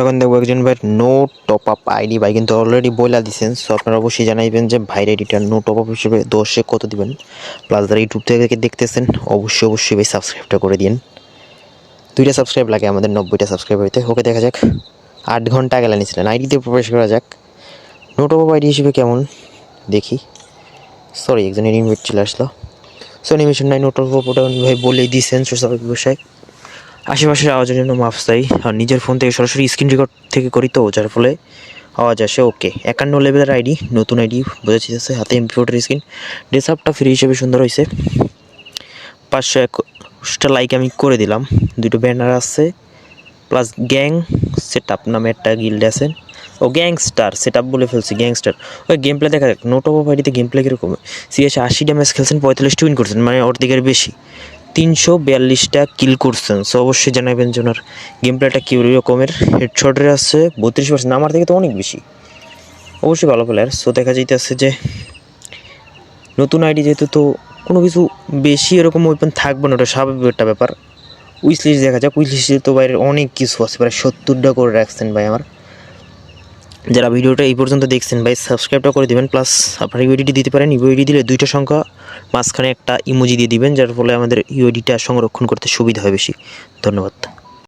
এখন দেখবো একজন ভাই নো টপ আপ আইডি ভাই কিন্তু অলরেডি বইলা দিচ্ছেন। সো আপনারা অবশ্যই জানাইবেন যে ভাইয়ের আইডিটা নো টপ আপ হিসেবে 10-এ কত দিবেন। প্লাস যারা ইউটিউব থেকে দেখতেছেন অবশ্যই ভাই সাবস্ক্রাইবটা করে দিন। 2টা সাবস্ক্রাইব লাগে আমাদের 90টা সাবস্ক্রাইব হইতে। ওকে দেখা যাক 8 ঘন্টা গেলে নিয়েছিলেন। আইডিতে প্রবেশ করা যাক। নো টপ আপ আইডি হিসেবে কেমন দেখি। সরি একজনের ইনভাইট চলে আসলো। সো অ্যানিমেশন নাই, নো টপ আপ ওটা ভাই বলেই দিয়েছেন। সোশ্যাল ব্যবসায় আশেপাশের আওয়াজের জন্য মাফ চাই। আর নিজের ফোন থেকে সরাসরি স্ক্রিন রেকর্ড থেকে করি তো, যার ফলে আওয়াজ আসে। ওকে 51 লেভেলের আইডি, নতুন আইডি বোঝা যাচ্ছে। হাতে MP4 স্ক্রিন, ডেস্কটপটা ফ্রি হিসেবে সুন্দর হয়েছে। 501টা লাইক আমি করে দিলাম। 2টো ব্যানার আছে, প্লাস গ্যাং সেট আপ নামে একটা গিল্ড আছে। ও গ্যাংস্টার সেট আপ বলে ফেলছি, গ্যাংস্টার। ওই গেম প্লে দেখা যাক। নোট অফ আইডিতে গেম প্লে কীরকম। CS 80 ড্যামেজ খেলছেন, 45টা উইন করছেন, মানে অর্ধেকের বেশি। 342টা কিল করছেন। সো অবশ্যই জানাবেন যে ওনার গেম প্লেটা কী রকমের। হেডশটের আছে 32%, আমার থেকে তো অনেক বেশি। অবশ্যই ভালো প্লেয়ার। সো দেখা যাইতেছে যে নতুন আইডি যেহেতু, তো কোনো কিছু বেশি এরকম ওয়েপন থাকবে না, ওটা স্বাভাবিক একটা ব্যাপার। উইশ লিস্ট দেখা যাক। উইশ লিস্টে তো বাইরের অনেক কিছু আছে, প্রায় 70টা করে রাখছেন ভাই আমার। যারা ভিডিওটা এই পর্যন্ত দেখছেন ভাই সাবস্ক্রাইবটা করে দিবেন। প্লাস আপনার ইউআইডি দিতে পারেন। ইউআইডি দিলে 2টা সংখ্যা মাঝখানে একটা ইমোজি দিয়ে দিবেন, যার ফলে আমাদের ইউআইডিটা সংরক্ষণ করতে সুবিধা হয় বেশি। ধন্যবাদ।